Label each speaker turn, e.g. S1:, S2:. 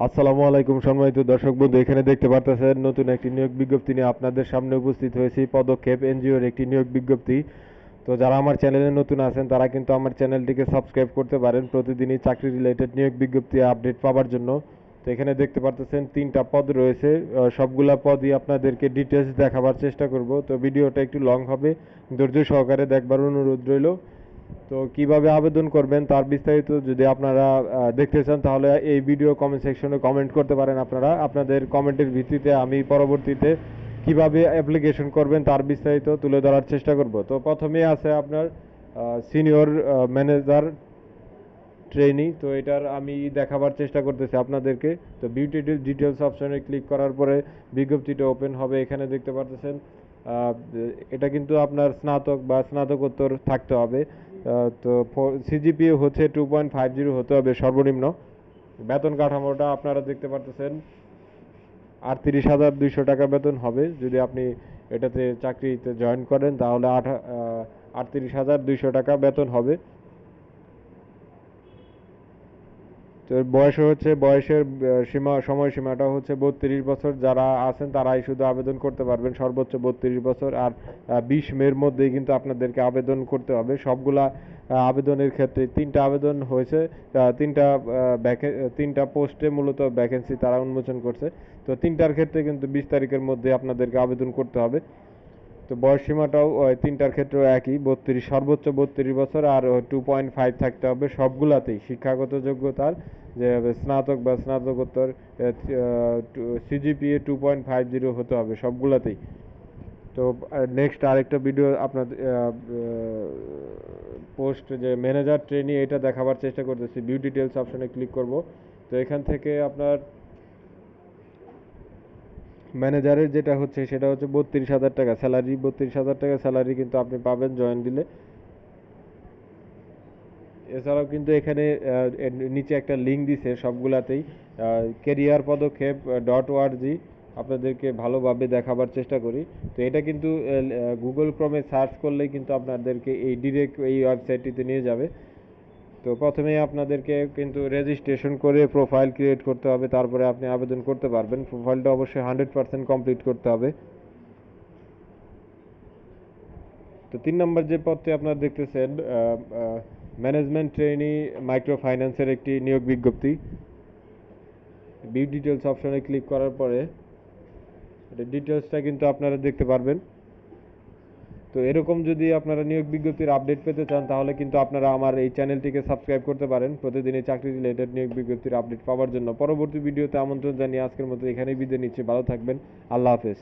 S1: আসসালামু আলাইকুম সম্মানিত দর্শক বন্ধু, এখানে দেখতে পারতেছেন নতুন একটি নিয়োগ বিজ্ঞপ্তি নিয়ে আপনাদের সামনে উপস্থিত হয়েছি। পদক্ষেপ এনজিওর একটি নিয়োগ বিজ্ঞপ্তি। তো যারা আমার চ্যানেলে নতুন আছেন তারা কিন্তু আমার চ্যানেলটিকে সাবস্ক্রাইব করতে পারেন প্রতিদিনই চাকরি রিলেটেড নিয়োগ বিজ্ঞপ্তি আপডেট পাওয়ার জন্য। তো এখানে দেখতে পারতেছেন 3টা পদ রয়েছে। সবগুলা পদই আপনাদেরকে ডিটেলস দেখাবার চেষ্টা করব। তো ভিডিওটা একটু লং হবে, ধৈর্য সহকারে দেখবার অনুরোধ রইল। তো কিভাবে আবেদন করবেন তার বিস্তারিত যদি আপনারা দেখতে চান তাহলে এই ভিডিও কমেন্ট সেকশনে কমেন্ট করতে পারেন। আপনারা আপনাদের কমেন্টের ভিত্তিতে আমি পরবর্তীতে কিভাবে অ্যাপ্লিকেশন করবেন তার বিস্তারিত তুলে ধরার চেষ্টা করব। তো প্রথমেই আছে আপনার সিনিয়র ম্যানেজার ট্রেনি। তো এটার আমি দেখাবার চেষ্টা করতেছি আপনাদেরকে। তো বিউটি ডিটেলস অপশনে ক্লিক করার পরে বিজ্ঞপ্তিটা ওপেন হবে। এখানে দেখতে পারতেছেন এটা কিন্তু আপনার স্নাতক বা স্নাতকোত্তর থাকতে হবে। তো সিজিপিএ হচ্ছে 2.50 হতে হবে সর্বনিম্ন। বেতন কাঠামোটা আপনারা দেখতে পারতেছেন 38,200 টাকা বেতন হবে। যদি আপনি এটাতে চাকরিতে জয়েন করেন তাহলে 38,200 টাকা বেতন হবে। তো বয়সের সময়সীমাটা হচ্ছে 32 বছর। যারা আছেন তারাই শুধু আবেদন করতে পারবেন, সর্বোচ্চ 32 বছর। আর 20 মের মধ্যেই কিন্তু আপনাদেরকে আবেদন করতে হবে। সবগুলা আবেদনের ক্ষেত্রে 3টা আবেদন হয়েছে। 3টা পোস্টে মূলত ভ্যাকেন্সি তারা উন্মোচন করছে। তো 3টার ক্ষেত্রে কিন্তু 20 তারিখের মধ্যে আপনাদেরকে আবেদন করতে হবে। তো বয়স সীমাটাও ওই 3টার ক্ষেত্রেও একই, 32, সর্বোচ্চ 32 বছর। আর 2.5 থাকতে হবে সবগুলাতেই শিক্ষাগত যোগ্যতার, যে স্নাতক বা স্নাতকোত্তর। সিজিপিএ 2.50 হতে হবে সবগুলাতেই। তো নেক্সট আরেকটা ভিডিও আপনাদের পোস্ট যে ম্যানেজার ট্রেনি, এটা দেখাবার চেষ্টা করতেছি। ভিউ ডিটেলস অপশনে ক্লিক করব। তো এখান থেকে আপনার ম্যানেজারের যেটা হচ্ছে সেটা হচ্ছে 32,000 টাকা স্যালারি। 32,000 টাকা স্যালারি কিন্তু আপনি পাবেন জয়েন দিলে। এছাড়াও কিন্তু এখানে এর নিচে একটা লিঙ্ক দিছে সবগুলাতেই, কেরিয়ার পদক্ষেপ .org। আপনাদেরকে ভালোভাবে দেখাবার চেষ্টা করি। তো এটা কিন্তু গুগল ক্রোমে সার্চ করলেই কিন্তু আপনাদেরকে এই ডিরেক্ট এই ওয়েবসাইটটিতে নিয়ে যাবে। তো প্রথমেই আপনাদেরকে কিন্তু রেজিস্ট্রেশন করে প্রোফাইল ক্রিয়েট করতে হবে, তারপরে আপনি আবেদন করতে পারবেন। প্রোফাইলটা অবশ্যই 100% কমপ্লিট করতে হবে। তো 3 নম্বর যে পদটি আপনারা দেখতেছেন, ম্যানেজমেন্ট ট্রেনি মাইক্রো ফাইন্যান্সের একটি নিয়োগ বিজ্ঞপ্তি। ভিউ ডিটেলস অপশনে ক্লিক করার পরে এটা ডিটেলসটা কিন্তু আপনারা দেখতে পারবেন। তো এরকম যদি আপনারা নিয়োগ বিজ্ঞপ্তির আপডেট পেতে চান তাহলে কিন্তু আপনারা আমার এই চ্যানেলটিকে সাবস্ক্রাইব করতে পারেন প্রতিদিনই চাকরি রিলেটেড নিয়োগ বিজ্ঞপ্তির আপডেট পাওয়ার জন্য। পরবর্তী ভিডিওতে আমন্ত্রণ জানিয়ে আজকের মতো এখানেই বিদায় নিচ্ছি। ভালো থাকবেন। আল্লাহ হাফেজ।